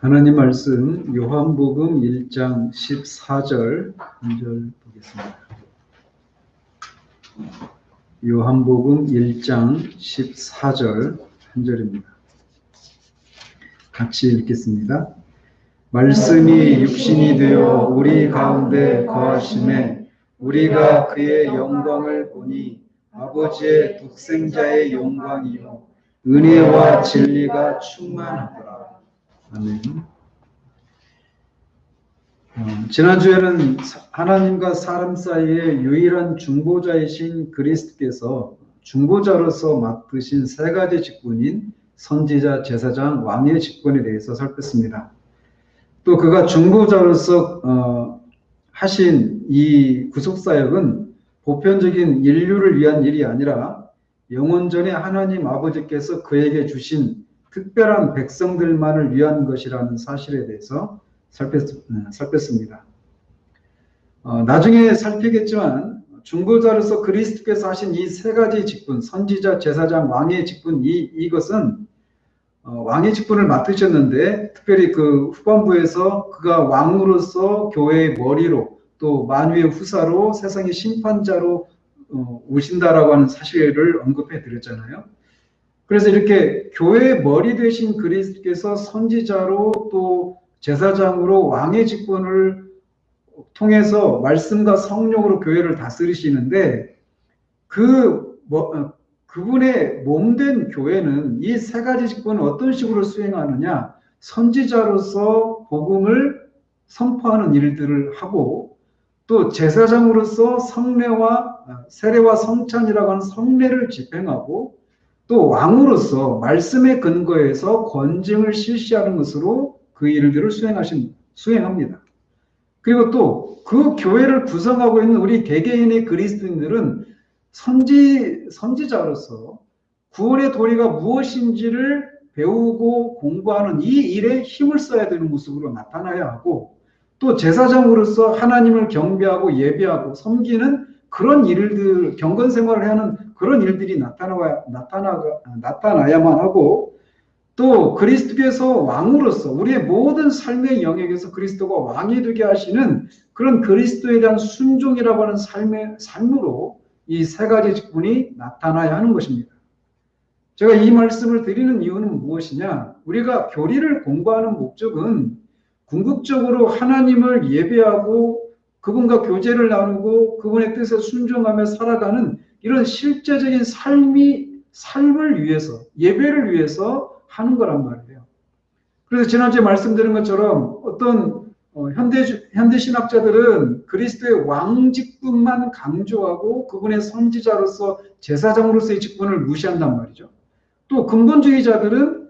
하나님 말씀 요한복음 1장 14절 한 절 보겠습니다. 요한복음 1장 14절 한 절입니다. 같이 읽겠습니다. 말씀이 육신이 되어 우리 가운데 거하심에 우리가 그의 영광을 보니 아버지의 독생자의 영광이요 은혜와 진리가 충만하더라. 아멘. 지난주에는 하나님과 사람 사이의 유일한 중보자이신 그리스도께서 중보자로서 맡으신 세 가지 직분인 선지자, 제사장, 왕의 직분에 대해서 살폈습니다. 또 그가 중보자로서 하신 이 구속사역은 보편적인 인류를 위한 일이 아니라 영원전에 하나님 아버지께서 그에게 주신 특별한 백성들만을 위한 것이라는 사실에 대해서 살폈습니다. 나중에 살피겠지만 중보자로서 그리스도께서 하신 이 세 가지 직분, 선지자, 제사장, 왕의 직분, 이것은 왕의 직분을 맡으셨는데 특별히 그 후반부에서 그가 왕으로서 교회의 머리로 또 만유의 후사로 세상의 심판자로 오신다라고 하는 사실을 언급해 드렸잖아요. 그래서 이렇게 교회의 머리 되신 그리스도께서 선지자로 또 제사장으로 왕의 직분을 통해서 말씀과 성령으로 교회를 다스리시는데 그분의 몸된 교회는 이 세 가지 직분을 어떤 식으로 수행하느냐, 선지자로서 복음을 선포하는 일들을 하고 또 제사장으로서 세례와 성찬이라고 하는 성례를 집행하고 또 왕으로서 말씀의 근거에서 권징을 실시하는 것으로 그 일들을 수행합니다. 그리고 또 그 교회를 구성하고 있는 우리 개개인의 그리스도인들은 선지자로서 구원의 도리가 무엇인지를 배우고 공부하는 이 일에 힘을 써야 되는 모습으로 나타나야 하고 또 제사장으로서 하나님을 경배하고 예배하고 섬기는 그런 일들, 경건 생활을 하는 그런 일들이 나타나야만 하고 또 그리스도께서 왕으로서 우리의 모든 삶의 영역에서 그리스도가 왕이 되게 하시는 그런 그리스도에 대한 순종이라고 하는 삶으로 이 세 가지 직분이 나타나야 하는 것입니다. 제가 이 말씀을 드리는 이유는 무엇이냐? 우리가 교리를 공부하는 목적은 궁극적으로 하나님을 예배하고 그분과 교제를 나누고 그분의 뜻에 순종하며 살아가는 이런 실제적인 삶을 위해서, 예배를 위해서 하는 거란 말이에요. 그래서 지난주에 말씀드린 것처럼 어떤 현대 신학자들은 그리스도의 왕 직분만 강조하고 그분의 선지자로서 제사장으로서의 직분을 무시한단 말이죠. 또 근본주의자들은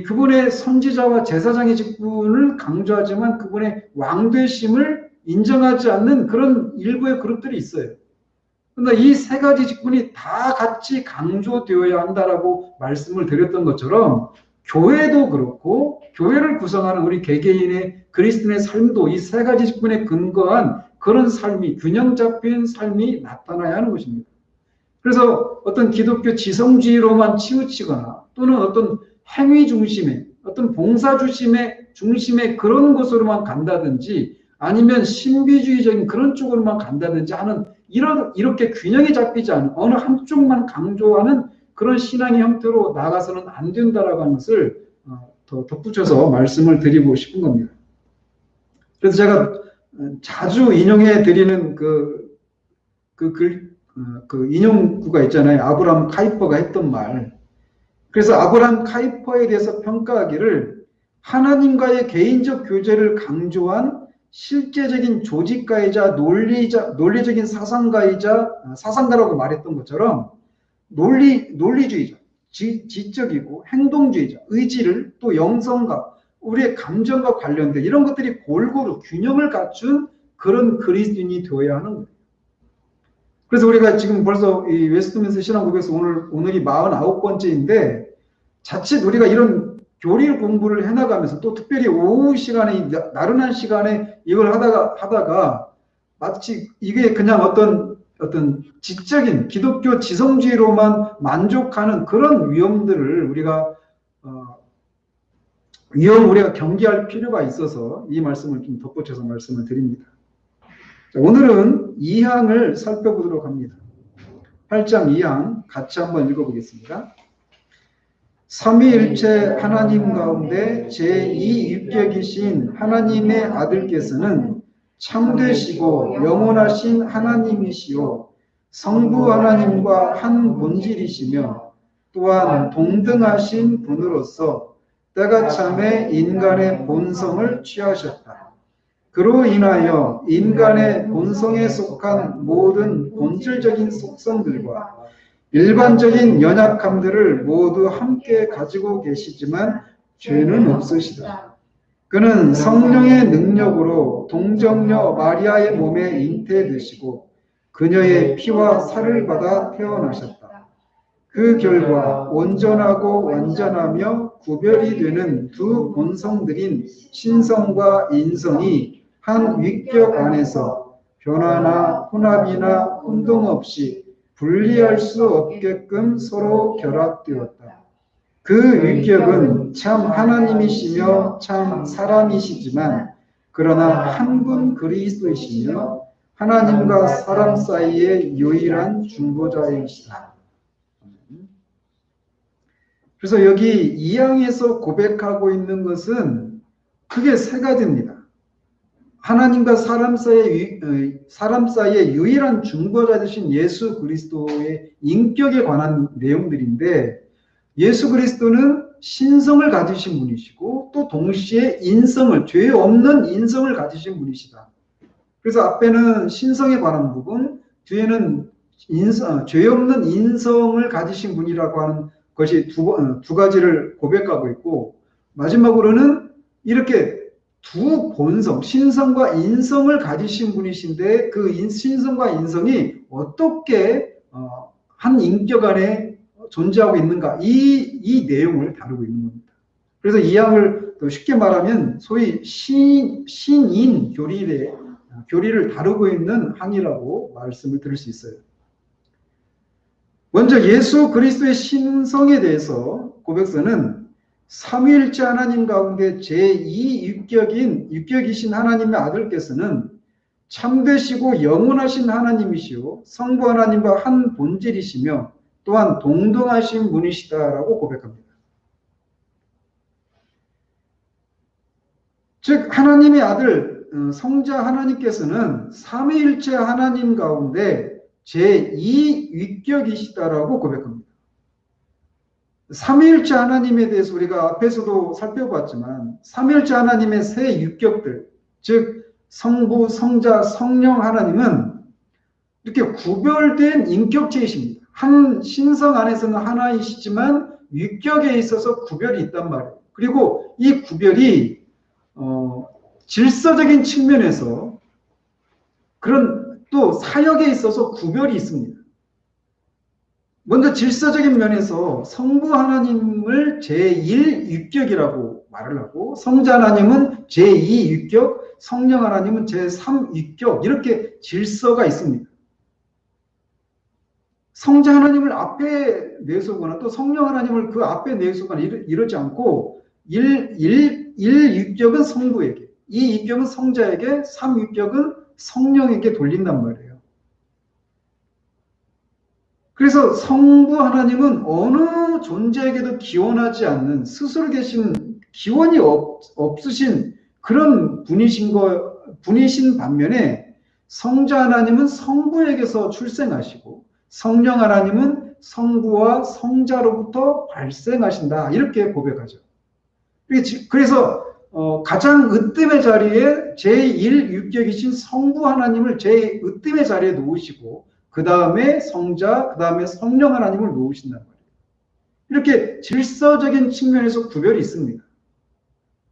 그분의 선지자와 제사장의 직분을 강조하지만 그분의 왕되심을 인정하지 않는 그런 일부의 그룹들이 있어요. 그런데 이 세 가지 직분이 다 같이 강조되어야 한다라고 말씀을 드렸던 것처럼 교회도 그렇고 교회를 구성하는 우리 개개인의 그리스도인의 삶도 이 세 가지 직분에 근거한 그런 삶이, 균형 잡힌 삶이 나타나야 하는 것입니다. 그래서 어떤 기독교 지성주의로만 치우치거나 또는 어떤 행위 중심의, 어떤 봉사 중심의 그런 곳으로만 간다든지 아니면 신비주의적인 그런 쪽으로만 간다든지 하는 이렇게 균형이 잡히지 않은 어느 한쪽만 강조하는 그런 신앙의 형태로 나아가서는 안 된다라고 하는 것을 더 덧붙여서 말씀을 드리고 싶은 겁니다. 그래서 제가 자주 인용해 드리는 그 인용구가 있잖아요. 아브라함 카이퍼가 했던 말. 그래서 아브라함 카이퍼에 대해서 평가하기를 하나님과의 개인적 교제를 강조한 실제적인 조직가이자 논리적인 사상가라고 말했던 것처럼 논리주의자, 지적이고 행동주의자, 의지를 또 영성과 우리의 감정과 관련된 이런 것들이 골고루 균형을 갖춘 그런 그리스도인이 되어야 하는 거예요. 그래서 우리가 지금 벌써 이 웨스트민스터 신앙국에서 오늘이 49번째인데 자칫 우리가 이런 교리 공부를 해나가면서 또 특별히 오후 시간에 나른한 시간에 이걸 하다가 마치 이게 그냥 어떤 지적인 기독교 지성주의로만 만족하는 그런 위험들을 우리가 위험 우리가 경계할 필요가 있어서 이 말씀을 좀 덧붙여서 말씀을 드립니다. 자, 오늘은 2항을 살펴보도록 합니다. 8장 2항 같이 한번 읽어보겠습니다. 삼위일체 하나님 가운데 제2유격이신 하나님의 아들께서는 참되시고 영원하신 하나님이시요 성부 하나님과 한 본질이시며 또한 동등하신 분으로서 때가 참에 인간의 본성을 취하셨다. 그로 인하여 인간의 본성에 속한 모든 본질적인 속성들과 일반적인 연약함들을 모두 함께 가지고 계시지만 죄는 없으시다. 그는 성령의 능력으로 동정녀 마리아의 몸에 잉태되시고 그녀의 피와 살을 받아 태어나셨다. 그 결과 온전하고 완전하며 구별이 되는 두 본성들인 신성과 인성이 한 위격 안에서 변화나 혼합이나 혼동 없이 분리할 수 없게끔 서로 결합되었다. 그 위격은 참 하나님이시며 참 사람이시지만 그러나 한 분 그리스도이시며 하나님과 사람 사이의 유일한 중보자이시다. 그래서 여기 2항에서 고백하고 있는 것은 크게 세 가지입니다. 하나님과 사람 사이의 유일한 중보자 되신 예수 그리스도의 인격에 관한 내용들인데 예수 그리스도는 신성을 가지신 분이시고 또 동시에 인성을, 죄 없는 인성을 가지신 분이시다. 그래서 앞에는 신성에 관한 부분, 뒤에는 죄 없는 인성을 가지신 분이라고 하는 것이 두 가지를 고백하고 있고 마지막으로는 이렇게 두 본성, 신성과 인성을 가지신 분이신데 그 신성과 인성이 어떻게 한 인격 안에 존재하고 있는가 이 내용을 다루고 있는 겁니다. 그래서 이 항을 또 쉽게 말하면 소위 신인 교리를 다루고 있는 항이라고 말씀을 드릴 수 있어요. 먼저 예수 그리스도의 신성에 대해서 고백서는 삼위일체 하나님 가운데 제2유격이신 하나님의 아들께서는 참되시고 영원하신 하나님이시오 성부 하나님과 한 본질이시며 또한 동등하신 분이시다라고 고백합니다. 즉 하나님의 아들 성자 하나님께서는 삼위일체 하나님 가운데 제2위격이시다라고 고백합니다. 삼위일체 하나님에 대해서 우리가 앞에서도 살펴봤지만 삼위일체 하나님의 세 유격들, 즉 성부, 성자, 성령 하나님은 이렇게 구별된 인격체이십니다. 한 신성 안에서는 하나이시지만 위격에 있어서 구별이 있단 말이에요. 그리고 이 구별이 질서적인 측면에서 그런 또 사역에 있어서 구별이 있습니다. 먼저 질서적인 면에서 성부 하나님을 제1유격이라고 말을 하고 성자 하나님은 제2유격, 성령 하나님은 제3유격 이렇게 질서가 있습니다. 성자 하나님을 앞에 내세우거나 또 성령 하나님을 그 앞에 내세우거나 이러지 않고 1유격은 성부에게, 2유격은 성자에게, 3유격은 성령에게 돌린단 말이에요. 그래서 성부 하나님은 어느 존재에게도 기원하지 않는 스스로 계신 기원이 없으신 그런 분이신 반면에 성자 하나님은 성부에게서 출생하시고 성령 하나님은 성부와 성자로부터 발생하신다 이렇게 고백하죠. 그래서 가장 으뜸의 자리에 제1유격이신 성부 하나님을 제-으뜸의 자리에 놓으시고 그 다음에 성자, 그 다음에 성령 하나님을 놓으신단 말이에요. 이렇게 질서적인 측면에서 구별이 있습니다.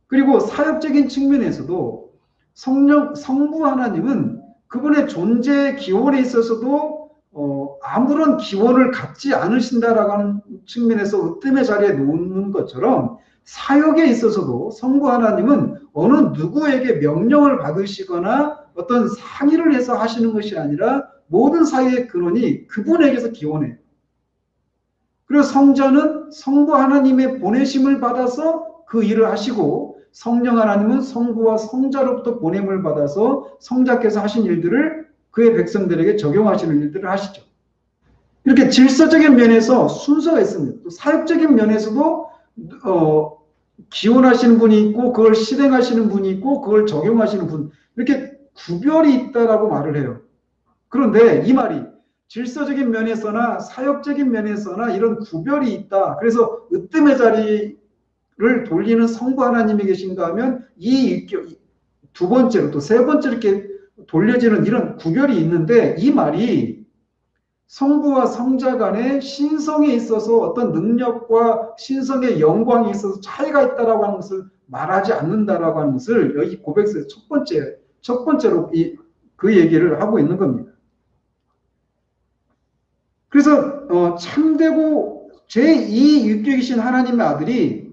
그리고 사역적인 측면에서도 성부 하나님은 그분의 존재 기원에 있어서도 아무런 기원을 갖지 않으신다라고 하는 측면에서 으뜸의 자리에 놓는 것처럼 사역에 있어서도 성부 하나님은 어느 누구에게 명령을 받으시거나 어떤 상의를 해서 하시는 것이 아니라 모든 사역의 근원이 그분에게서 기원해요. 그리고 성자는 성부 하나님의 보내심을 받아서 그 일을 하시고 성령 하나님은 성부와 성자로부터 보냄을 받아서 성자께서 하신 일들을 그의 백성들에게 적용하시는 일들을 하시죠. 이렇게 질서적인 면에서 순서가 있습니다. 또 사역적인 면에서도 기원하시는 분이 있고 그걸 실행하시는 분이 있고 그걸 적용하시는 분, 이렇게 구별이 있다라고 말을 해요. 그런데 이 말이 질서적인 면에서나 사역적인 면에서나 이런 구별이 있다. 그래서 으뜸의 자리를 돌리는 성부 하나님이 계신가 하면 이 두 번째로 또 세 번째로 이렇게 돌려지는 이런 구별이 있는데, 이 말이 성부와 성자 간의 신성에 있어서 어떤 능력과 신성의 영광에 있어서 차이가 있다라고 하는 것을 말하지 않는다라고 하는 것을 여기 고백서의 첫 번째로 그 얘기를 하고 있는 겁니다. 그래서 참되고 제2유격이신 하나님의 아들이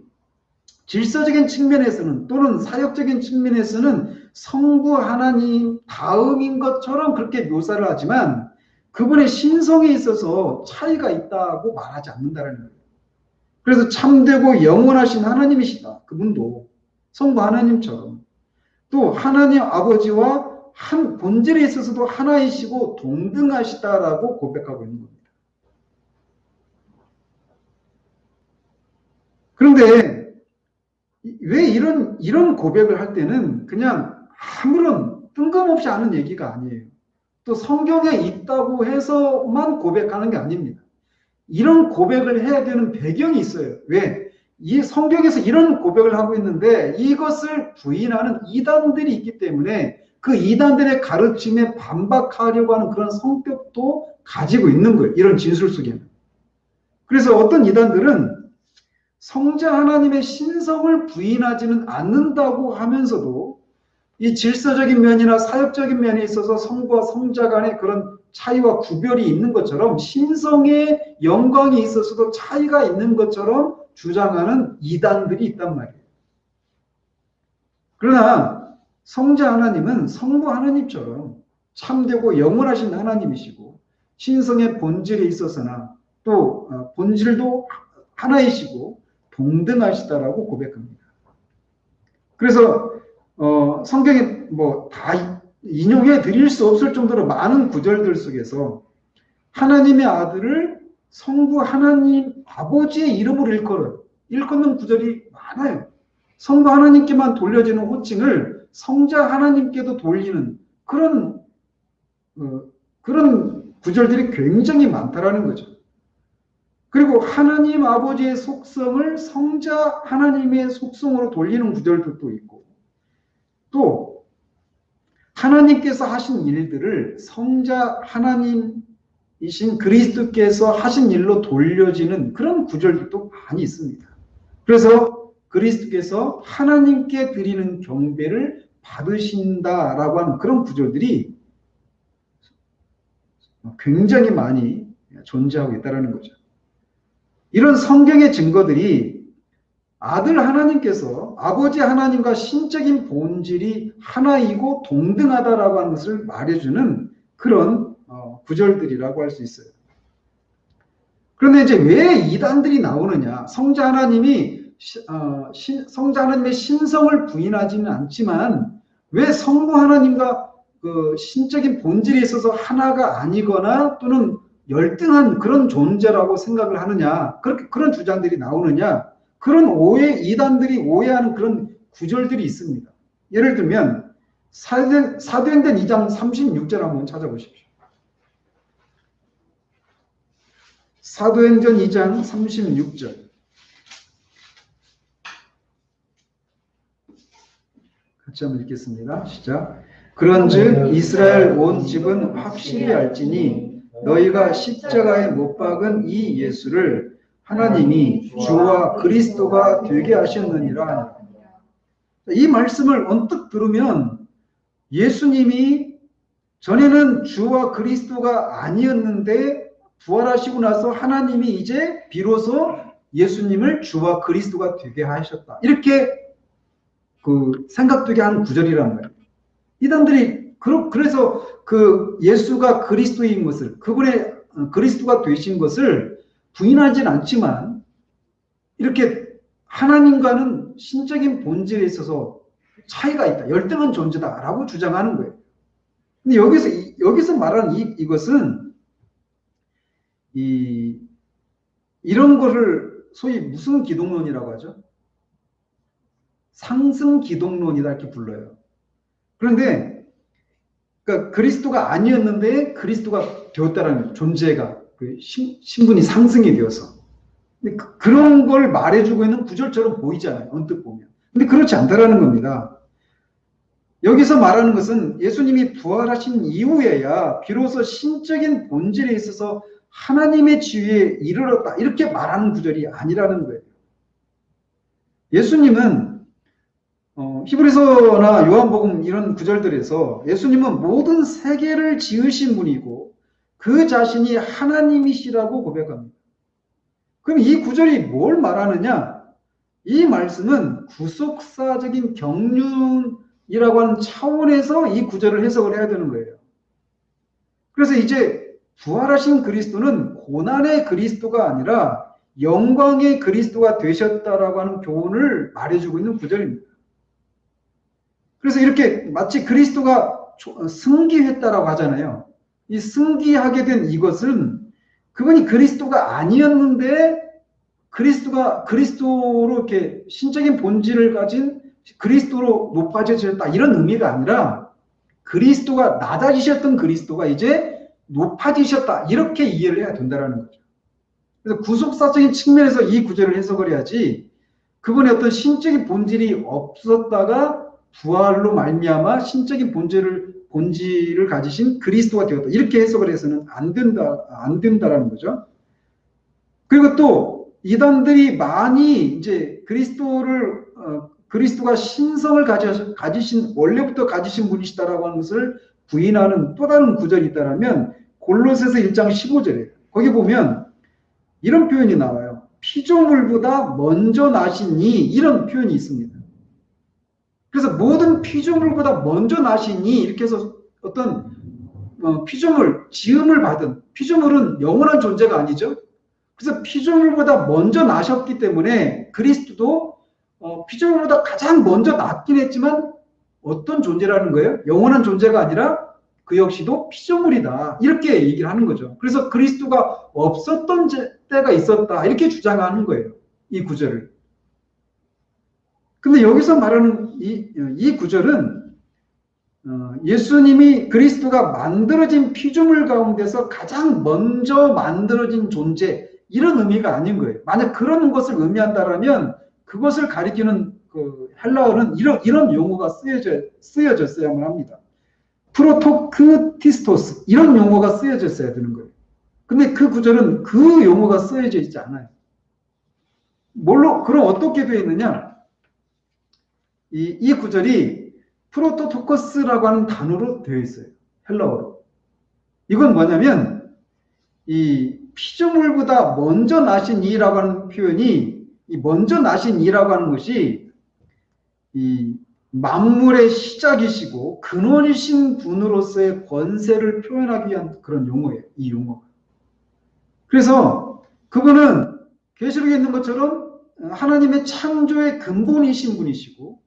질서적인 측면에서는 또는 사역적인 측면에서는 성부 하나님 다음인 것처럼 그렇게 묘사를 하지만 그분의 신성에 있어서 차이가 있다고 말하지 않는다는 거예요. 그래서 참되고 영원하신 하나님이시다. 그분도 성부 하나님처럼 또 하나님 아버지와 한 본질에 있어서도 하나이시고 동등하시다라고 고백하고 있는 겁니다. 그런데 왜 이런 고백을 할 때는 그냥 아무런 뜬금없이 하는 얘기가 아니에요. 또 성경에 있다고 해서만 고백하는 게 아닙니다. 이런 고백을 해야 되는 배경이 있어요. 왜? 이 성경에서 이런 고백을 하고 있는데 이것을 부인하는 이단들이 있기 때문에 그 이단들의 가르침에 반박하려고 하는 그런 성격도 가지고 있는 거예요. 이런 진술 속에는. 그래서 어떤 이단들은 성자 하나님의 신성을 부인하지는 않는다고 하면서도 이 질서적인 면이나 사역적인 면에 있어서 성부와 성자 간의 그런 차이와 구별이 있는 것처럼 신성의 영광이 있어서도 차이가 있는 것처럼 주장하는 이단들이 있단 말이에요. 그러나 성자 하나님은 성부 하나님처럼 참되고 영원하신 하나님이시고 신성의 본질에 있어서나 또 본질도 하나이시고 동등하시다라고 고백합니다. 그래서 성경에 다 인용해 드릴 수 없을 정도로 많은 구절들 속에서 하나님의 아들을 성부 하나님 아버지의 이름으로 일컫는 구절이 많아요. 성부 하나님께만 돌려지는 호칭을 성자 하나님께도 돌리는 그런 구절들이 굉장히 많다라는 거죠. 그리고 하나님 아버지의 속성을 성자 하나님의 속성으로 돌리는 구절들도 있고, 또 하나님께서 하신 일들을 성자 하나님이신 그리스도께서 하신 일로 돌려지는 그런 구절들도 많이 있습니다. 그래서 그리스도께서 하나님께 드리는 경배를 받으신다라고 하는 그런 구절들이 굉장히 많이 존재하고 있다는 거죠. 이런 성경의 증거들이 아들 하나님께서 아버지 하나님과 신적인 본질이 하나이고 동등하다라고 하는 것을 말해주는 그런 구절들이라고 할 수 있어요. 그런데 이제 왜 이단들이 나오느냐? 성자 하나님의 신성을 부인하지는 않지만 왜 성부 하나님과 그 신적인 본질에 있어서 하나가 아니거나 또는 열등한 그런 존재라고 생각을 하느냐, 그런 주장들이 나오느냐, 그런 이단들이 오해하는 그런 구절들이 있습니다. 예를 들면 사도행전 2장 36절 한번 찾아보십시오. 사도행전 2장 36절. 같이 한번 읽겠습니다. 시작. 그런즉 이스라엘 온 집은 확실히 알지니 너희가 십자가에 못 박은 이 예수를 하나님이 주와 그리스도가 되게 하셨느니라. 이 말씀을 언뜻 들으면 예수님이 전에는 주와 그리스도가 아니었는데 부활하시고 나서 하나님이 이제 비로소 예수님을 주와 그리스도가 되게 하셨다. 이렇게 생각되게 하는 구절이란 말이에요. 이단들이 그래서 예수가 그리스도인 것을, 그분의 그리스도가 되신 것을 부인하진 않지만 이렇게 하나님과는 신적인 본질에 있어서 차이가 있다. 열등한 존재다라고 주장하는 거예요. 근데 여기서 말하는 이것은 이런 거를 소위 무슨 기독론이라고 하죠? 상승 기독론이다 이렇게 불러요. 그런데 그러니까 그리스도가 아니었는데 그리스도가 되었다는 존재가 그 신분이 상승이 되어서 근데 그런 걸 말해주고 있는 구절처럼 보이잖아요. 언뜻 보면. 근데 그렇지 않다라는 겁니다. 여기서 말하는 것은 예수님이 부활하신 이후에야 비로소 신적인 본질에 있어서 하나님의 지위에 이르렀다. 이렇게 말하는 구절이 아니라는 거예요. 예수님은 히브리서나 요한복음 이런 구절들에서 예수님은 모든 세계를 지으신 분이고 그 자신이 하나님이시라고 고백합니다. 그럼 이 구절이 뭘 말하느냐? 이 말씀은 구속사적인 경륜이라고 하는 차원에서 이 구절을 해석을 해야 되는 거예요. 그래서 이제 부활하신 그리스도는 고난의 그리스도가 아니라 영광의 그리스도가 되셨다라고 하는 교훈을 말해주고 있는 구절입니다. 그래서 이렇게 마치 그리스도가 승기했다라고 하잖아요. 이 승기하게 된 이것은 그분이 그리스도가 아니었는데 그리스도로 이렇게 신적인 본질을 가진 그리스도로 높아지셨다 이런 의미가 아니라 그리스도가 낮아지셨던 그리스도가 이제 높아지셨다 이렇게 이해를 해야 된다는 거죠. 그래서 구속사적인 측면에서 이 구절을 해석을 해야지 그분의 어떤 신적인 본질이 없었다가 부활로 말미암아 신적인 본질을 가지신 그리스도가 되었다. 이렇게 해석을 해서는 안 된다라는 거죠. 그리고 또 이단들이 많이 이제 그리스도가 신성을 가지신 원래부터 가지신 분이시다라고 하는 것을 부인하는 또 다른 구절이 있다라면 골로새서 1장 15절에 거기 보면 이런 표현이 나와요. 피조물보다 먼저 나시니 이런 표현이 있습니다. 그래서 모든 피조물보다 먼저 나시니 이렇게 해서 어떤 지음을 받은 피조물은 영원한 존재가 아니죠. 그래서 피조물보다 먼저 나셨기 때문에 그리스도도 피조물보다 가장 먼저 낫긴 했지만 어떤 존재라는 거예요? 영원한 존재가 아니라 그 역시도 피조물이다. 이렇게 얘기를 하는 거죠. 그래서 그리스도가 없었던 때가 있었다. 이렇게 주장하는 거예요. 이 구절을. 근데 여기서 말하는 이 구절은 예수님이 그리스도가 만들어진 피조물 가운데서 가장 먼저 만들어진 존재 이런 의미가 아닌 거예요. 만약 그런 것을 의미한다면 그것을 가리키는 그 헬라어는 이런 용어가 쓰여졌어야만 합니다. 프로토크티스토스 이런 용어가 쓰여졌어야 되는 거예요. 근데 그 구절은 그 용어가 쓰여져 있지 않아요. 그럼 어떻게 되어 있느냐? 이 구절이 프로토토커스라고 하는 단어로 되어 있어요. 헬라어로. 이건 뭐냐면 이 피조물보다 먼저 나신 이라고 하는 표현이 이 먼저 나신 이라고 하는 것이 이 만물의 시작이시고 근원이신 분으로서의 권세를 표현하기 위한 그런 용어예요. 이 용어가. 그래서 그분은 계시록에 있는 것처럼 하나님의 창조의 근본이신 분이시고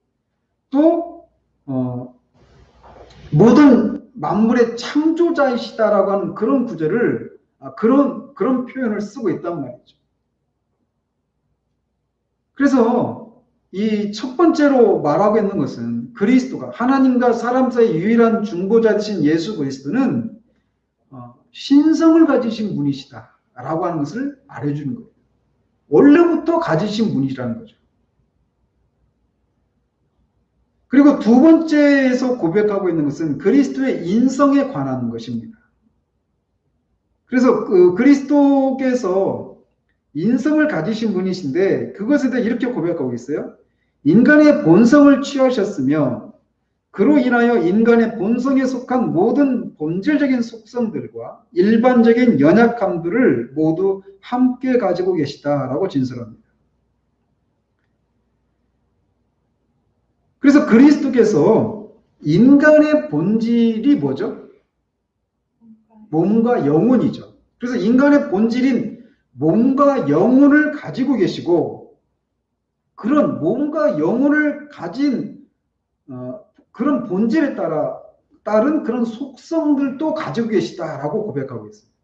또 모든 만물의 창조자이시다라고 하는 그런 구절을 그런 표현을 쓰고 있단 말이죠. 그래서 이 첫 번째로 말하고 있는 것은 그리스도가 하나님과 사람 사이의 유일한 중보자이신 예수 그리스도는 신성을 가지신 분이시다라고 하는 것을 말해주는 거예요. 원래부터 가지신 분이라는 거죠. 그리고 두 번째에서 고백하고 있는 것은 그리스도의 인성에 관한 것입니다. 그래서 그리스도께서 인성을 가지신 분이신데 그것에 대해 이렇게 고백하고 있어요. 인간의 본성을 취하셨으며 그로 인하여 인간의 본성에 속한 모든 본질적인 속성들과 일반적인 연약함들을 모두 함께 가지고 계시다라고 진술합니다. 그래서 그리스도께서 인간의 본질이 뭐죠? 몸과 영혼이죠. 그래서 인간의 본질인 몸과 영혼을 가지고 계시고 그런 몸과 영혼을 가진 그런 본질에 따른 그런 속성들도 가지고 계시다라고 고백하고 있습니다.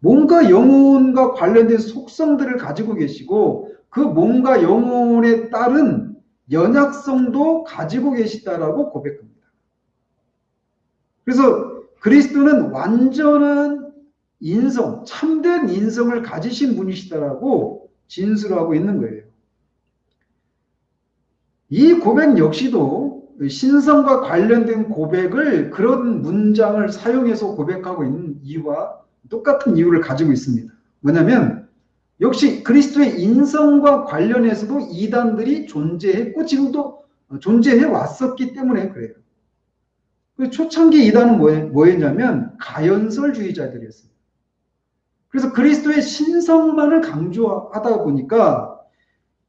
몸과 영혼과 관련된 속성들을 가지고 계시고 그 몸과 영혼에 따른 연약성도 가지고 계시다라고 고백합니다. 그래서 그리스도는 완전한 인성, 참된 인성을 가지신 분이시다라고 진술하고 있는 거예요. 이 고백 역시도 신성과 관련된 고백을 그런 문장을 사용해서 고백하고 있는 이유와 똑같은 이유를 가지고 있습니다. 뭐냐면 역시 그리스도의 인성과 관련해서도 이단들이 존재했고 지금도 존재해 왔었기 때문에 그래요. 초창기 이단은 뭐였냐면 가연설주의자들이었습니다. 그래서 그리스도의 신성만을 강조하다 보니까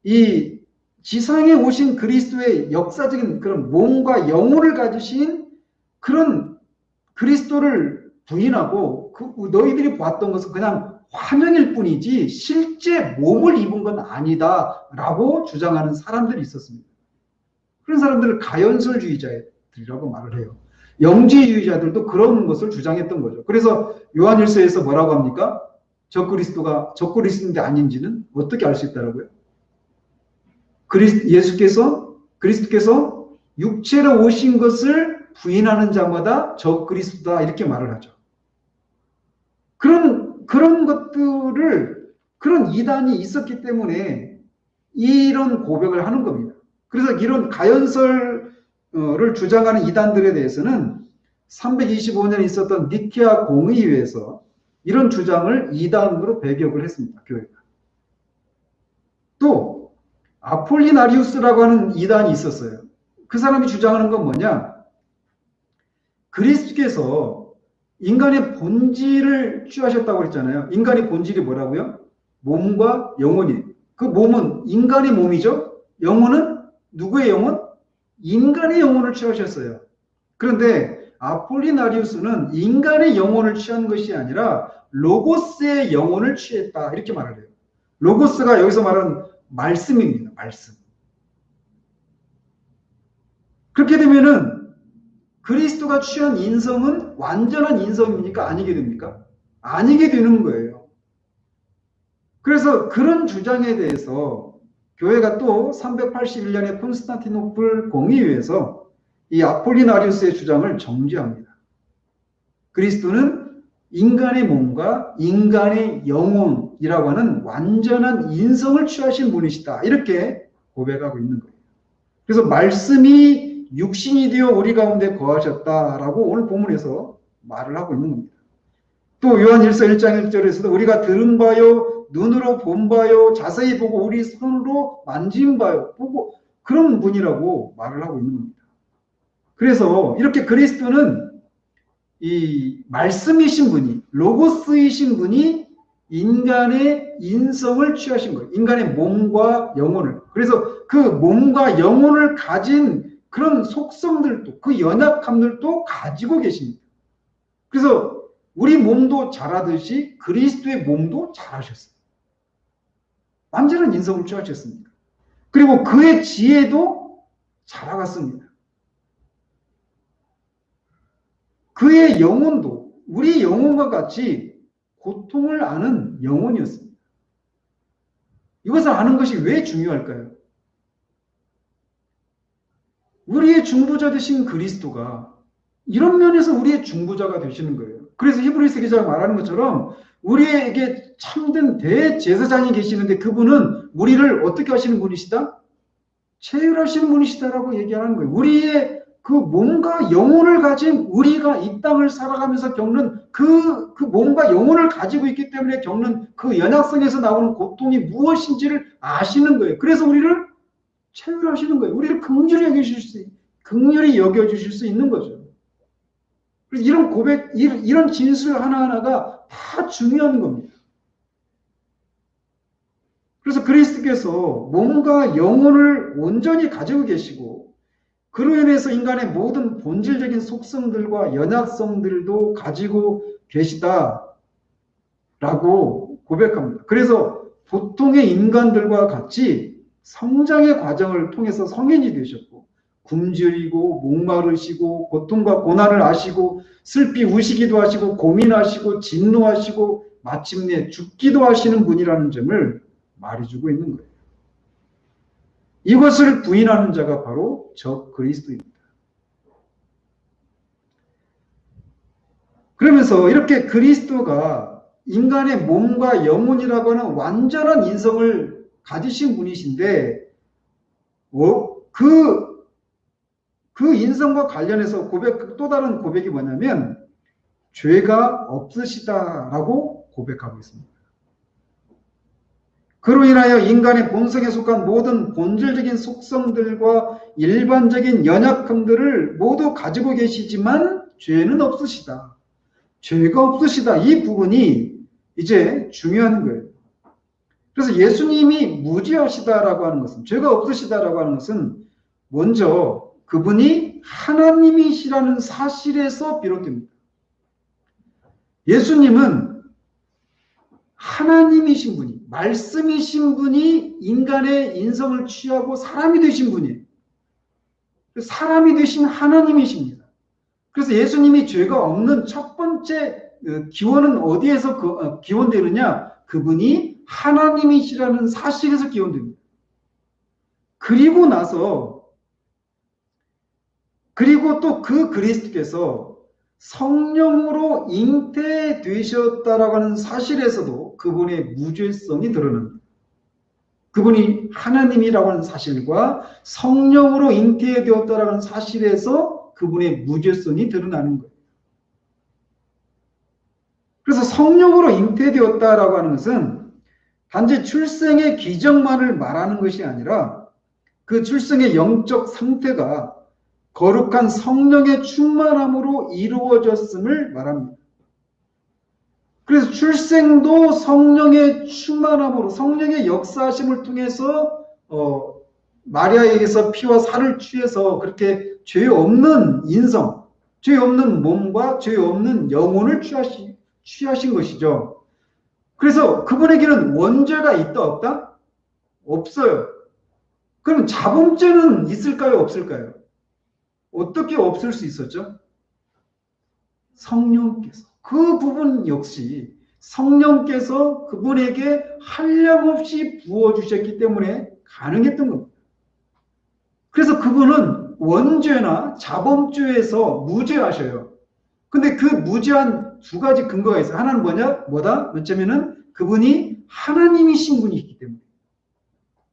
이 지상에 오신 그리스도의 역사적인 그런 몸과 영혼을 가지신 그런 그리스도를 부인하고 너희들이 봤던 것은 그냥 화면일 뿐이지 실제 몸을 입은 건 아니다라고 주장하는 사람들이 있었습니다. 그런 사람들을 가연설주의자들이라고 말을 해요. 영지주의자들도 그런 것을 주장했던 거죠. 그래서 요한일서에서 뭐라고 합니까? 적그리스도가 적그리스도인지 아닌지는 어떻게 알 수 있다라고요? 그리스도께서 육체로 오신 것을 부인하는 자마다 적그리스도다 이렇게 말을 하죠. 그런 것들을 그런 이단이 있었기 때문에 이런 고백을 하는 겁니다. 그래서 이런 가연설을 주장하는 이단들에 대해서는 325년에 있었던 니케아 공의회에서 이런 주장을 이단으로 배격을 했습니다. 교회가. 또 아폴리나리우스라고 하는 이단이 있었어요. 그 사람이 주장하는 건 뭐냐? 그리스도께서 인간의 본질을 취하셨다고 그랬잖아요. 인간의 본질이 뭐라고요? 몸과 영혼이. 그 몸은 인간의 몸이죠. 영혼은 누구의 영혼? 인간의 영혼을 취하셨어요. 그런데 아폴리나리우스는 인간의 영혼을 취한 것이 아니라 로고스의 영혼을 취했다 이렇게 말을 해요. 로고스가 여기서 말하는 말씀입니다. 말씀. 그렇게 되면은 그리스도가 취한 인성은 완전한 인성입니까? 아니게 됩니까? 아니게 되는 거예요. 그래서 그런 주장에 대해서 교회가 또 381년에 콘스탄티노플 공의회에서 이 아폴리나리우스의 주장을 정죄합니다. 그리스도는 인간의 몸과 인간의 영혼이라고 하는 완전한 인성을 취하신 분이시다. 이렇게 고백하고 있는 거예요. 그래서 말씀이 육신이 되어 우리 가운데 거하셨다라고 오늘 본문에서 말을 하고 있는 겁니다. 또 요한일서 1장 1절에서도 우리가 들은 바요, 눈으로 본 바요, 자세히 보고 우리 손으로 만진 바요, 보고 그런 분이라고 말을 하고 있는 겁니다. 그래서 이렇게 그리스도는 이 말씀이신 분이, 로고스이신 분이 인간의 인성을 취하신 거예요. 인간의 몸과 영혼을. 그래서 그 몸과 영혼을 가진 그런 속성들도, 그 연약함들도 가지고 계십니다. 그래서 우리 몸도 자라듯이 그리스도의 몸도 자라셨어요. 완전한 인성을 취하셨습니다. 그리고 그의 지혜도 자라갔습니다. 그의 영혼도 우리 영혼과 같이 고통을 아는 영혼이었습니다. 이것을 아는 것이 왜 중요할까요? 우리의 중보자 되신 그리스도가 이런 면에서 우리의 중보자가 되시는 거예요. 그래서 히브리서 기자가 말하는 것처럼 우리에게 참된 대제사장이 계시는데 그분은 우리를 어떻게 하시는 분이시다? 체휼하시는 분이시다라고 얘기하는 거예요. 우리의 그 몸과 영혼을 가진 우리가 이 땅을 살아가면서 겪는 그 몸과 영혼을 가지고 있기 때문에 겪는 그 연약성에서 나오는 고통이 무엇인지를 아시는 거예요. 그래서 우리를 체휼하시는 거예요. 우리를 긍휼히 여겨주실 수 있는 거죠. 그래서 이런 고백, 이런 진술 하나하나가 다 중요한 겁니다. 그래서 그리스도께서 몸과 영혼을 온전히 가지고 계시고 그로 인해서 인간의 모든 본질적인 속성들과 연약성들도 가지고 계시다라고 고백합니다. 그래서 보통의 인간들과 같이 성장의 과정을 통해서 성인이 되셨고 굶주리고 목마르시고 고통과 고난을 아시고 슬피 우시기도 하시고 고민하시고 진노하시고 마침내 죽기도 하시는 분이라는 점을 말해주고 있는 거예요. 이것을 부인하는 자가 바로 적 그리스도입니다. 그러면서 이렇게 그리스도가 인간의 몸과 영혼이라고 하는 완전한 인성을 가지신 분이신데 그 인성과 관련해서 또 다른 고백이 뭐냐면 죄가 없으시다라고 고백하고 있습니다. 그로 인하여 인간의 본성에 속한 모든 본질적인 속성들과 일반적인 연약함들을 모두 가지고 계시지만 죄는 없으시다. 죄가 없으시다. 이 부분이 이제 중요한 거예요. 그래서 예수님이 무죄하시다라고 하는 것은, 죄가 없으시다라고 하는 것은 먼저 그분이 하나님이시라는 사실에서 비롯됩니다. 예수님은 하나님이신 분이, 말씀이신 분이 인간의 인성을 취하고 사람이 되신 분이에요. 사람이 되신 하나님이십니다. 그래서 예수님이 죄가 없는 첫 번째 기원은 어디에서 기원되느냐? 그분이 하나님이시라는 사실에서 기원됩니다. 그리고 또 그 그리스도께서 성령으로 잉태되셨다라고 하는 사실에서도 그분의 무죄성이 드러납니다. 그분이 하나님이라고 하는 사실과 성령으로 잉태되었다라고 하는 사실에서 그분의 무죄성이 드러나는 거예요. 그래서 성령으로 잉태되었다라고 하는 것은 단지 출생의 기적만을 말하는 것이 아니라 그 출생의 영적 상태가 거룩한 성령의 충만함으로 이루어졌음을 말합니다. 그래서 출생도 성령의 충만함으로, 성령의 역사하심을 통해서 마리아에게서 피와 살을 취해서 그렇게 죄 없는 인성, 죄 없는 몸과 죄 없는 영혼을 취하신 것이죠. 그래서 그분에게는 원죄가 있다 없다? 없어요. 그럼 자범죄는 있을까요 없을까요? 어떻게 없을 수 있었죠? 성령께서, 그 부분 역시 성령께서 그분에게 한량없이 부어주셨기 때문에 가능했던 겁니다. 그래서 그분은 원죄나 자범죄에서 무죄하셔요. 근데 그 무죄한 두 가지 근거가 있어요. 하나는 뭐다? 뭐냐면은 그분이 하나님이신 분이기 때문에.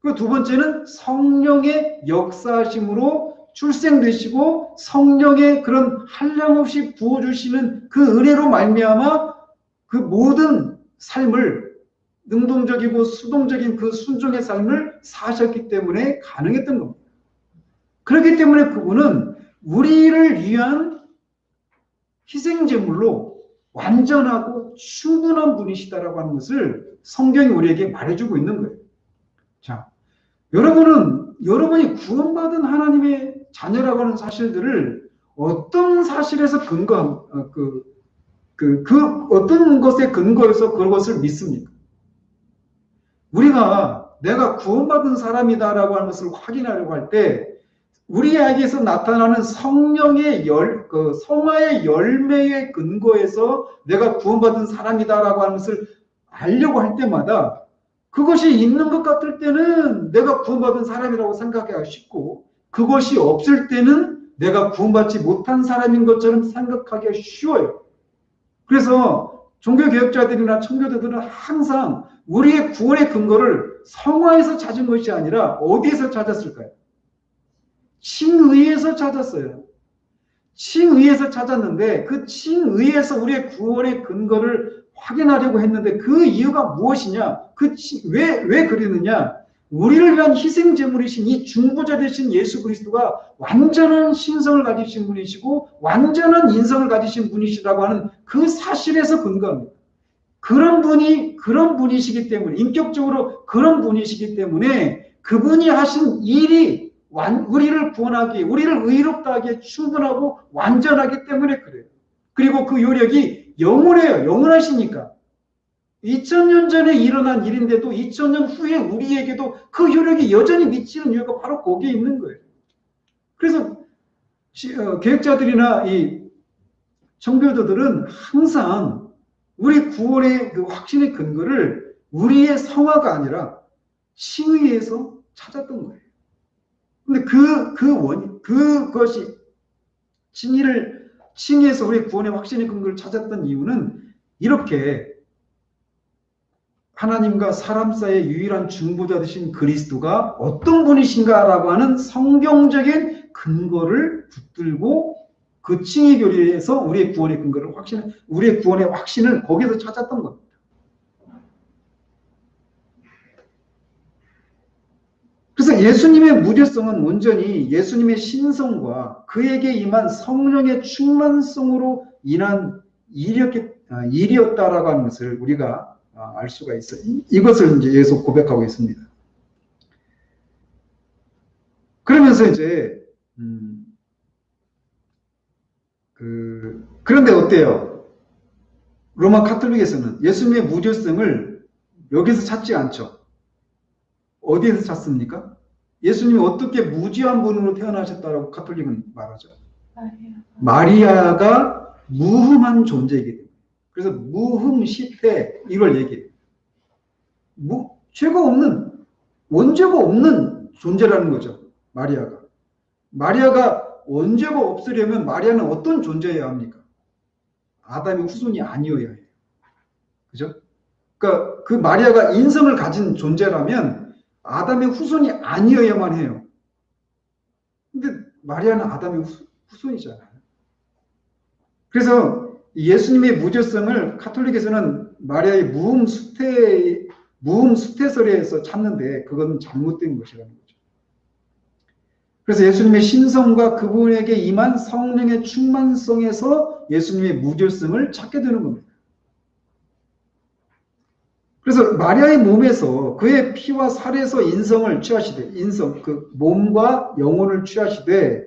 그 두 번째는 성령의 역사하심으로 출생되시고 성령의 그런 한량없이 부어주시는 그 은혜로 말미암아 그 모든 삶을, 능동적이고 수동적인 그 순종의 삶을 사셨기 때문에 가능했던 겁니다. 그렇기 때문에 그분은 우리를 위한 희생제물로 완전하고 충분한 분이시다라고 하는 것을 성경이 우리에게 말해주고 있는 거예요. 자, 여러분이 구원받은 하나님의 자녀라고 하는 사실들을 어떤 사실에서 어떤 것에 근거해서 그것을 믿습니까? 내가 구원받은 사람이다라고 하는 것을 확인하려고 할 때 우리에게서 나타나는 성령의 성화의 열매의 근거에서 내가 구원받은 사람이다라고 하는 것을 알려고 할 때마다 그것이 있는 것 같을 때는 내가 구원받은 사람이라고 생각하기가 쉽고 그것이 없을 때는 내가 구원받지 못한 사람인 것처럼 생각하기가 쉬워요. 그래서 종교개혁자들이나 청교도들은 항상 우리의 구원의 근거를 성화에서 찾은 것이 아니라 어디에서 찾았을까요? 칭의에서 찾았어요. 칭의에서 찾았는데 그 칭의에서 우리의 구원의 근거를 확인하려고 했는데 그 이유가 무엇이냐? 왜 그러느냐? 우리를 위한 희생제물이신 이 중보자 되신 예수 그리스도가 완전한 신성을 가지신 분이시고 완전한 인성을 가지신 분이시라고 하는 그 사실에서 근거합니다. 그런 분이시기 때문에, 인격적으로 그런 분이시기 때문에 그분이 하신 일이 우리를 구원하기, 우리를 의롭다 하기에 충분하고 완전하기 때문에 그래요. 그리고 그 요력이 영원해요. 영원하시니까. 2000년 전에 일어난 일인데도 2000년 후에 우리에게도 그 효력이 여전히 미치는 이유가 바로 거기에 있는 거예요. 그래서 계획자들이나 이 청교도들은 항상 우리 구원의 그 확신의 근거를 우리의 성화가 아니라 칭의에서 찾았던 거예요. 근데 그것이 칭의에서 우리 구원의 확신의 근거를 찾았던 이유는 이렇게 하나님과 사람 사이의 유일한 중보자 되신 그리스도가 어떤 분이신가라고 하는 성경적인 근거를 붙들고 그 칭의 교리에서 우리의 구원의 근거를 우리의 구원의 확신을 거기서 찾았던 겁니다. 그래서 예수님의 무죄성은 온전히 예수님의 신성과 그에게 임한 성령의 충만성으로 인한 일이었다라고 하는 것을 우리가 알 수가 있어요. 이것을 이제 예수 고백하고 있습니다. 그러면서 이제 그런데 어때요? 로마 카톨릭에서는 예수님의 무죄성을 여기서 찾지 않죠. 어디에서 찾습니까? 예수님이 어떻게 무죄한 분으로 태어나셨다라고 카톨릭은 말하죠. 마리아가 무흠한 존재이기 때문에. 그래서 무흠시태 이걸 얘기해요. 죄가 없는, 원죄가 없는 존재라는 거죠. 마리아가 원죄가 없으려면 마리아는 어떤 존재여야 합니까? 아담의 후손이 아니어야 해요. 그죠? 그러니까 그 마리아가 인성을 가진 존재라면 아담의 후손이 아니어야만 해요. 근데 마리아는 아담의 후손이잖아요. 그래서 예수님의 무죄성을 카톨릭에서는 마리아의 무흠수태설에서 찾는데 그건 잘못된 것이라는 거죠. 그래서 예수님의 신성과 그분에게 임한 성령의 충만성에서 예수님의 무죄성을 찾게 되는 겁니다. 그래서 마리아의 몸에서 그의 피와 살에서 인성을 취하시되, 그 몸과 영혼을 취하시되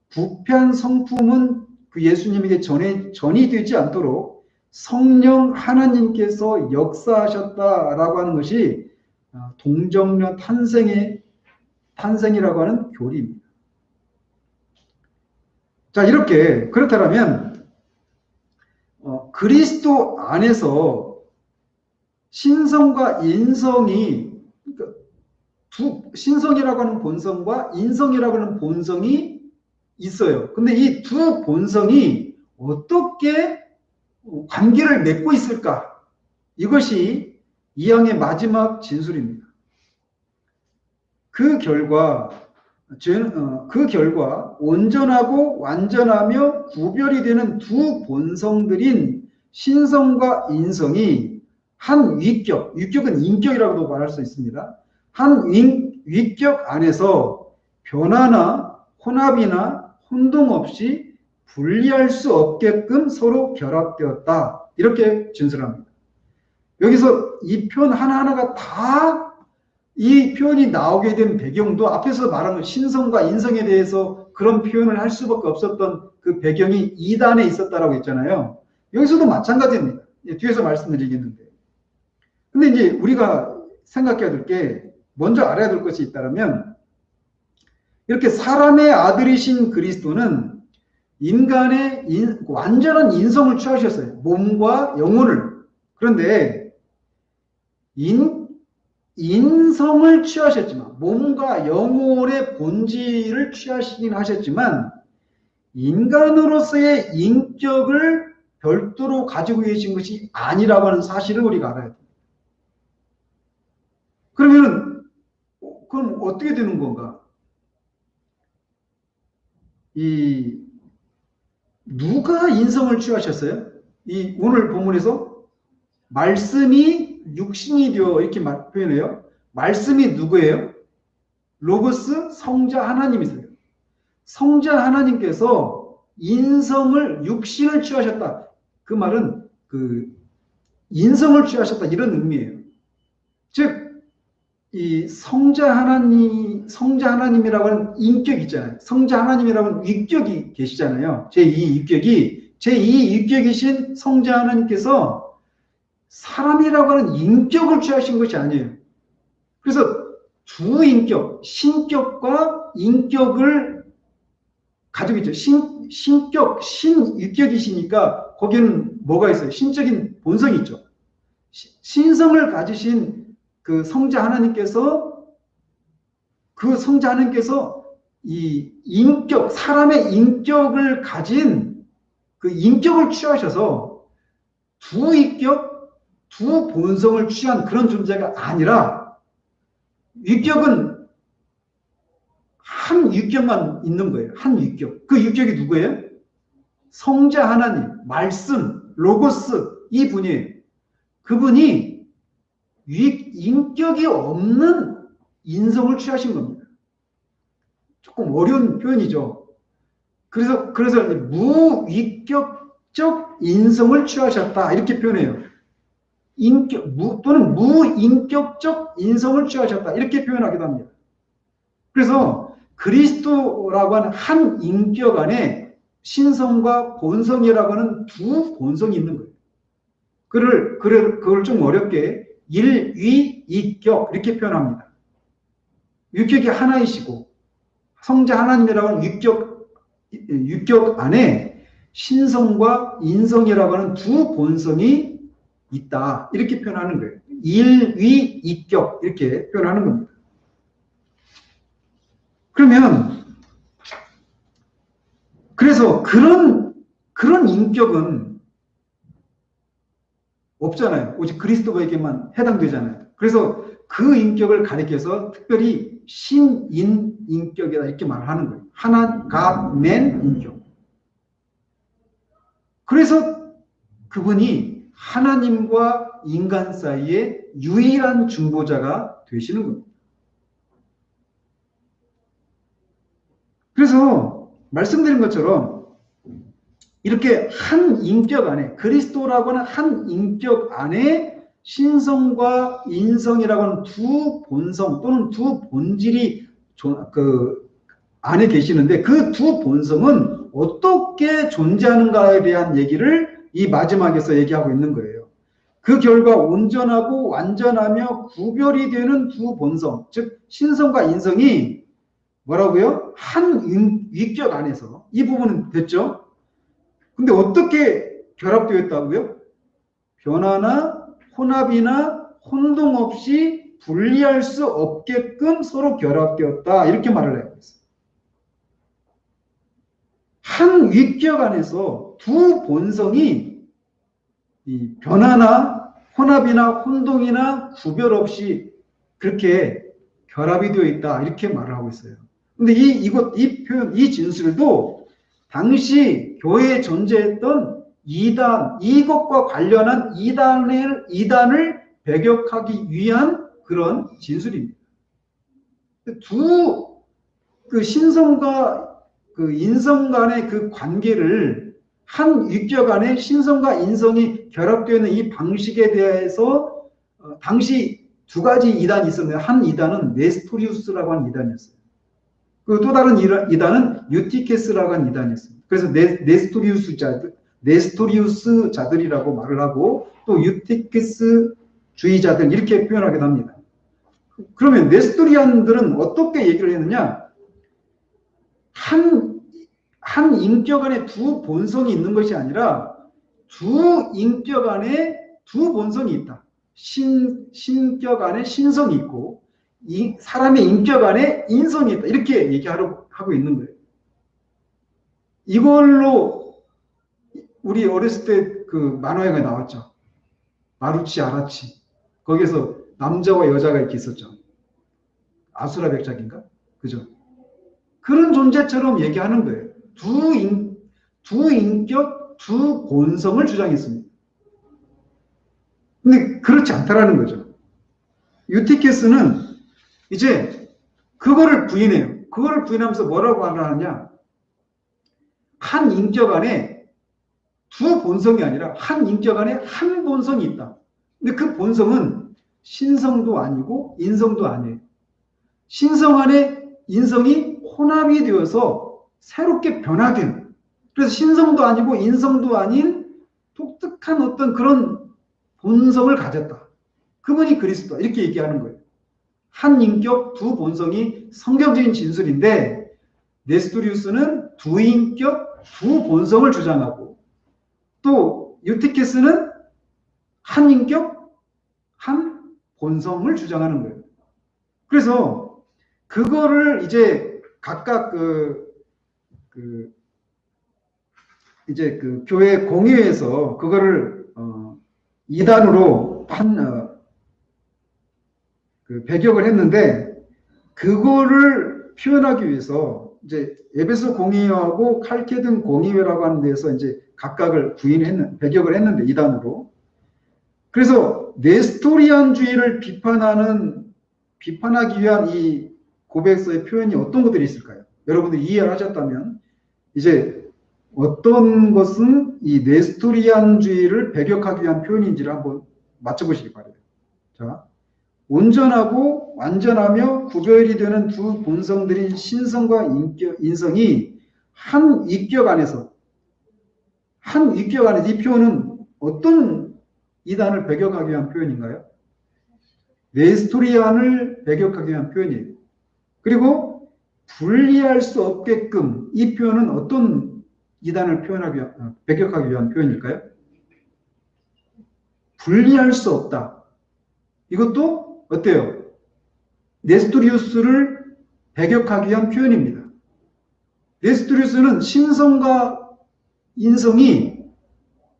부패한 성품은 그 예수님에게 전이 되지 않도록 성령 하나님께서 역사하셨다라고 하는 것이 동정녀 탄생이라고 하는 교리입니다. 자, 그렇다면 그리스도 안에서 신성과 인성이, 그러니까 신성이라고 하는 본성과 인성이라고 하는 본성이 있어요. 근데 이 두 본성이 어떻게 관계를 맺고 있을까? 이것이 이 양의 마지막 진술입니다. 그 결과 온전하고 완전하며 구별이 되는 두 본성들인 신성과 인성이 한 위격은 인격이라고도 말할 수 있습니다. 한 위격 안에서 변화나 혼합이나 혼동 없이 분리할 수 없게끔 서로 결합되었다. 이렇게 진술합니다. 여기서 이 표현 하나하나가 다 이 표현이 나오게 된 배경도 앞에서 말한 신성과 인성에 대해서 그런 표현을 할 수밖에 없었던 그 배경이 이단에 있었다라고 했잖아요. 여기서도 마찬가지입니다. 뒤에서 말씀드리겠는데. 근데 이제 우리가 생각해야 될 게, 먼저 알아야 될 것이 있다면, 이렇게 사람의 아들이신 그리스도는 인간의 완전한 인성을 취하셨어요. 몸과 영혼을. 그런데 인성을 취하셨지만, 몸과 영혼의 본질을 취하시긴 하셨지만, 인간으로서의 인격을 별도로 가지고 계신 것이 아니라고 하는 사실을 우리가 알아야 됩니다. 그럼 어떻게 되는 건가? 누가 인성을 취하셨어요? 오늘 본문에서 말씀이 육신이 되어 이렇게 표현해요. 말씀이 누구예요? 로고스 성자 하나님이세요. 성자 하나님께서 육신을 취하셨다. 그 말은 인성을 취하셨다 이런 의미예요. 즉, 이 성자 하나님이라고 하는 인격이 있잖아요. 성자 하나님이라고 하는 위격이 계시잖아요. 제2 위격이신 성자 하나님께서 사람이라고 하는 인격을 취하신 것이 아니에요. 그래서 두 인격, 신격과 인격을 가지고 있죠. 신격, 신유격이시니까 거기는 뭐가 있어요? 신적인 본성이 있죠. 신성을 가지신 그 성자 하나님께서 이 인격, 사람의 인격을 가진 그 인격을 취하셔서 두 인격, 두 본성을 취한 그런 존재가 아니라 유격은 한 유격만 있는 거예요. 한 유격. 그 유격이 누구예요? 성자 하나님, 말씀, 로고스 이분이에요. 그분이 인격이 없는 인성을 취하신 겁니다. 조금 어려운 표현이죠. 그래서 무위격적 인성을 취하셨다 이렇게 표현해요. 또는 무인격적 인성을 취하셨다 이렇게 표현하기도 합니다. 그래서 그리스도라고 하는 한 인격 안에 신성과 본성이라고 하는 두 본성이 있는 거예요. 그걸 좀 어렵게 일위이격 이렇게 표현합니다. 유격이 하나이시고 성자 하나님이라고 하는 유격 안에 신성과 인성이라고 하는 두 본성이 있다 이렇게 표현하는 거예요. 일위이격 이렇게 표현하는 겁니다. 그래서 그런 인격은 없잖아요. 오직 그리스도에게만 해당되잖아요. 그래서 그 인격을 가리켜서 특별히 신인 인격이다 이렇게 말하는 거예요. 하나, God, man 인격. 그래서 그분이 하나님과 인간 사이에 유일한 중보자가 되시는 겁니다. 그래서 말씀드린 것처럼 이렇게 한 인격 안에 그리스도라고 하는 한 인격 안에 신성과 인성이라고 하는 두 본성 또는 두 본질이 그 안에 계시는데 그 두 본성은 어떻게 존재하는가에 대한 얘기를 이 마지막에서 얘기하고 있는 거예요. 그 결과 온전하고 완전하며 구별이 되는 두 본성, 즉 신성과 인성이 뭐라고요? 한 위격 안에서 이 부분은 됐죠? 근데 어떻게 결합되어 있다고요? 변화나 혼합이나 혼동 없이 분리할 수 없게끔 서로 결합되었다 이렇게 말을 해요. 한 위격 안에서 두 본성이 이 변화나 혼합이나 혼동이나 구별 없이 그렇게 결합이 되어 있다 이렇게 말을 하고 있어요. 근데 이 표현, 이 진술도 당시 교회에 존재했던 이단, 이것과 관련한 이단을 배격하기 위한 그런 진술입니다. 그 신성과 그 인성 간의 그 관계를 한 위격 안에 신성과 인성이 결합되어 있는 이 방식에 대해서 당시 두 가지 이단이 있었는데 한 이단은 네스토리우스라고 하는 이단이었어요. 그 또 다른 이단은 유티케스라고 하는 이단이었습니다. 그래서 네스토리우스 자들이라고 말을 하고 또 유티케스 주의자들 이렇게 표현하기도 합니다. 그러면 네스토리안들은 어떻게 얘기를 했느냐? 한 인격 안에 두 본성이 있는 것이 아니라 두 인격 안에 두 본성이 있다. 신격 안에 신성이 있고 사람의 인격 안에 인성이 있다. 이렇게 얘기하고 있는 거예요. 이걸로 우리 어렸을 때 그 만화영화에 나왔죠. 마루치 아라치. 거기서 남자와 여자가 이렇게 있었죠. 아수라 백작인가? 그죠? 그런 존재처럼 얘기하는 거예요. 두 인격, 두 본성을 주장했습니다. 근데 그렇지 않다라는 거죠. 유티케스는 이제 그거를 부인해요. 그거를 부인하면서 뭐라고 하느냐? 한 인격 안에 두 본성이 아니라 한 인격 안에 한 본성이 있다. 근데 그 본성은 신성도 아니고 인성도 아니에요. 신성 안에 인성이 혼합이 되어서 새롭게 변화된, 그래서 신성도 아니고 인성도 아닌 독특한 어떤 그런 본성을 가졌다. 그분이 그리스도다. 이렇게 얘기하는 거예요. 한 인격, 두 본성이 성경적인 진술인데 네스토리우스는 두 인격, 두 본성을 주장하고 또 유티케스는 한 인격, 한 본성을 주장하는 거예요. 그래서 그거를 이제 각각 이제 그 교회 공의회에서 그거를 이단으로 배격을 했는데 그거를 표현하기 위해서 이제 에베소 공의회하고 칼케든 공의회라고 하는 데서 이제 각각을 배격을 했는데 이단으로. 그래서 네스토리안주의를 비판하기 위한 이 고백서의 표현이 어떤 것들이 있을까요? 여러분들이 이해를 하셨다면 이제 어떤 것은 이 네스토리안주의를 배격하기 위한 표현인지를 한번 맞춰보시기 바래요. 자, 온전하고 완전하며 구별이 되는 두 본성들인 신성과 인성이 한 인격 안에서 이 표현은 어떤 이단을 배격하기 위한 표현인가요? 네스토리안을 배격하기 위한 표현이에요. 그리고 분리할 수 없게끔 이 표현은 어떤 이단을 배격하기 위한 표현일까요? 분리할 수 없다. 이것도 어때요? 네스토리우스를 배격하기 위한 표현입니다. 네스토리우스는 신성과 인성이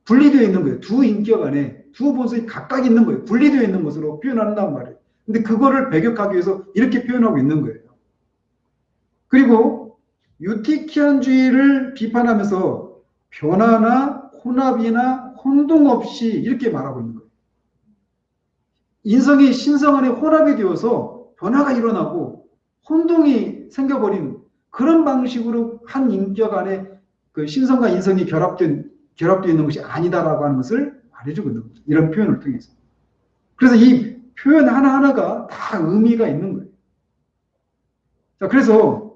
분리되어 있는 거예요. 두 인격 안에 두 본성이 각각 있는 거예요. 분리되어 있는 것으로 표현한단 말이에요. 근데 그거를 배격하기 위해서 이렇게 표현하고 있는 거예요. 그리고 유티키안주의를 비판하면서 변화나 혼합이나 혼동 없이 이렇게 말하고 있는 거예요. 인성이 신성 안에 혼합이 되어서 변화가 일어나고 혼동이 생겨버린 그런 방식으로 한 인격 안에 그 신성과 인성이 결합되어 있는 것이 아니다라고 하는 것을 말해주고 있는 거죠. 이런 표현을 통해서. 그래서 이 표현 하나하나가 다 의미가 있는 거예요. 자, 그래서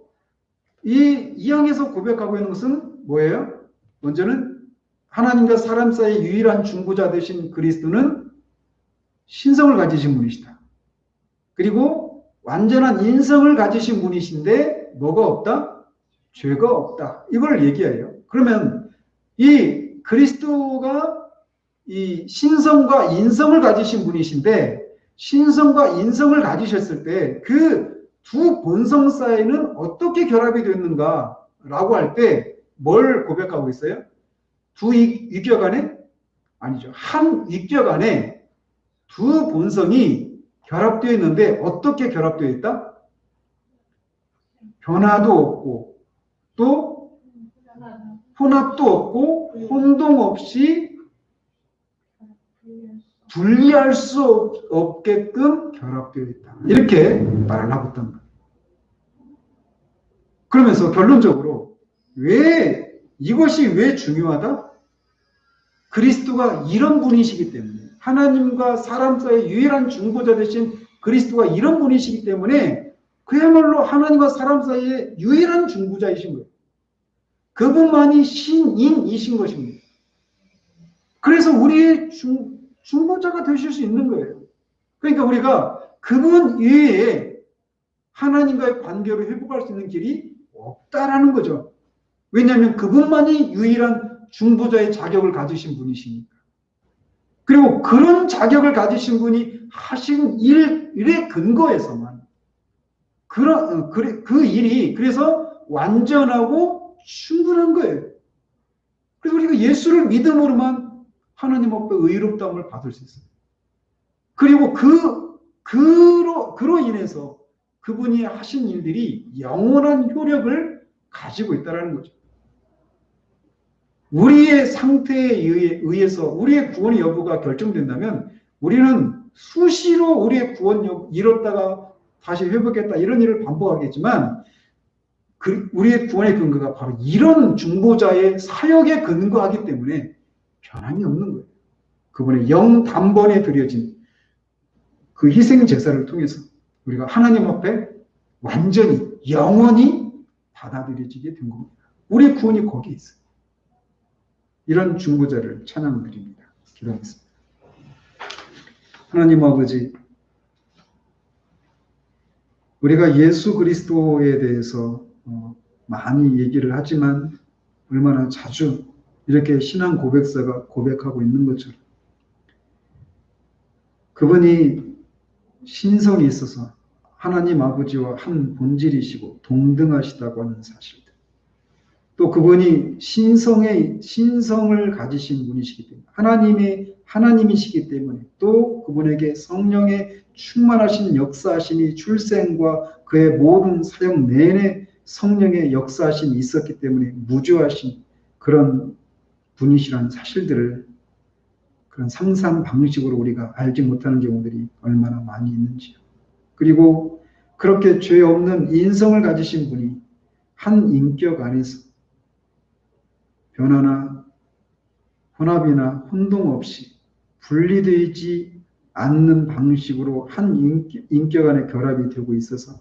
이 항에서 고백하고 있는 것은 뭐예요? 먼저는 하나님과 사람 사이의 유일한 중보자 되신 그리스도는 신성을 가지신 분이시다. 그리고 완전한 인성을 가지신 분이신데 뭐가 없다? 죄가 없다. 이걸 얘기해요. 그러면 이 그리스도가 이 신성과 인성을 가지신 분이신데 신성과 인성을 가지셨을 때 그 두 본성 사이는 어떻게 결합이 됐는가라고 할 때 뭘 고백하고 있어요? 두 인격 안에? 아니죠. 한 인격 안에 두 본성이 결합되어 있는데 어떻게 결합되어 있다? 변화도 없고 또 혼합도 없고 혼동 없이 분리할 수 없게끔 결합되어 있다. 이렇게 말을 하고 있던 거예요. 그러면서 결론적으로 이것이 왜 중요하다? 그리스도가 이런 분이시기 때문에 하나님과 사람 사이의 유일한 중보자 되신 그리스도가 이런 분이시기 때문에 그야말로 하나님과 사람 사이의 유일한 중보자이신 거예요. 그분만이 신인이신 것입니다. 그래서 우리의 중보자가 되실 수 있는 거예요. 그러니까 우리가 그분 외에 하나님과의 관계를 회복할 수 있는 길이 없다라는 거죠. 왜냐하면 그분만이 유일한 중보자의 자격을 가지신 분이시니까. 그리고 그런 자격을 가지신 분이 하신 일의 근거에서만 그 일이 그래서 완전하고 충분한 거예요. 그래서 우리가 예수를 믿음으로만 하나님 앞에 의롭다함을 받을 수 있어요. 그리고 그로 인해서 그분이 하신 일들이 영원한 효력을 가지고 있다는 거죠. 우리의 상태에 의해서 우리의 구원의 여부가 결정된다면 우리는 수시로 우리의 구원 잃었다가 다시 회복했다 이런 일을 반복하겠지만 우리의 구원의 근거가 바로 이런 중보자의 사역에 근거하기 때문에 변함이 없는 거예요. 그분의 영단번에 드려진 그 희생 제사를 통해서 우리가 하나님 앞에 완전히 영원히 받아들여지게 된 겁니다. 우리의 구원이 거기에 있어요. 이런 중보자를 찬양드립니다. 기도하겠습니다. 하나님 아버지, 우리가 예수 그리스도에 대해서 많이 얘기를 하지만 얼마나 자주 이렇게 신앙 고백사가 고백하고 있는 것처럼 그분이 신성이 있어서 하나님 아버지와 한 본질이시고 동등하시다고 하는 사실들, 또 그분이 신성을 가지신 분이시기 때문에 하나님이시기 때문에 또 그분에게 성령의 충만하신 역사하심이 출생과 그의 모든 사역 내내 성령의 역사하심이 있었기 때문에 무죄하신 그런 분이시라는 사실들을 그런 상상 방식으로 우리가 알지 못하는 경우들이 얼마나 많이 있는지요. 그리고 그렇게 죄 없는 인성을 가지신 분이 한 인격 안에서 변화나 혼합이나 혼동 없이 분리되지 않는 방식으로 한 인격 안에 결합이 되고 있어서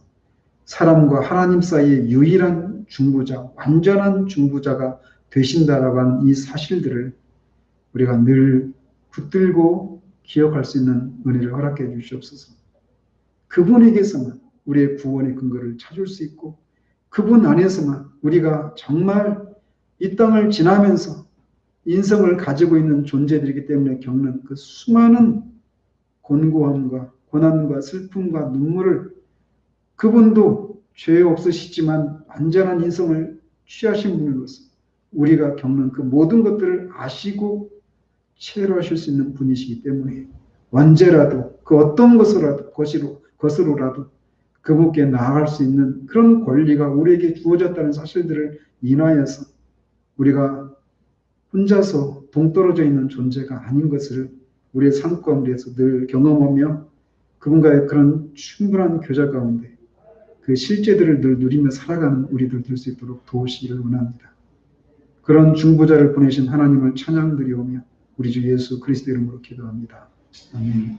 사람과 하나님 사이의 유일한 중보자, 완전한 중보자가 되신다라고 하는 이 사실들을 우리가 늘 붙들고 기억할 수 있는 은혜를 허락해 주시옵소서. 그분에게서만 우리의 구원의 근거를 찾을 수 있고 그분 안에서만 우리가 정말 이 땅을 지나면서 인성을 가지고 있는 존재들이기 때문에 겪는 그 수많은 곤고함과 고난과 슬픔과 눈물을 그분도 죄 없으시지만 완전한 인성을 취하신 분으로서 우리가 겪는 그 모든 것들을 아시고 체류하실 수 있는 분이시기 때문에 언제라도 그 어떤 것으로라도 그분께 나아갈 수 있는 그런 권리가 우리에게 주어졌다는 사실들을 인하여서 우리가 혼자서 동떨어져 있는 존재가 아닌 것을 우리의 삶 가운데에서 늘 경험하며 그분과의 그런 충분한 교제 가운데 그 실제들을 늘 누리며 살아가는 우리들 될 수 있도록 도우시기를 원합니다. 그런 중보자를 보내신 하나님을 찬양드리오며 우리 주 예수 그리스도 이름으로 기도합니다. 아멘.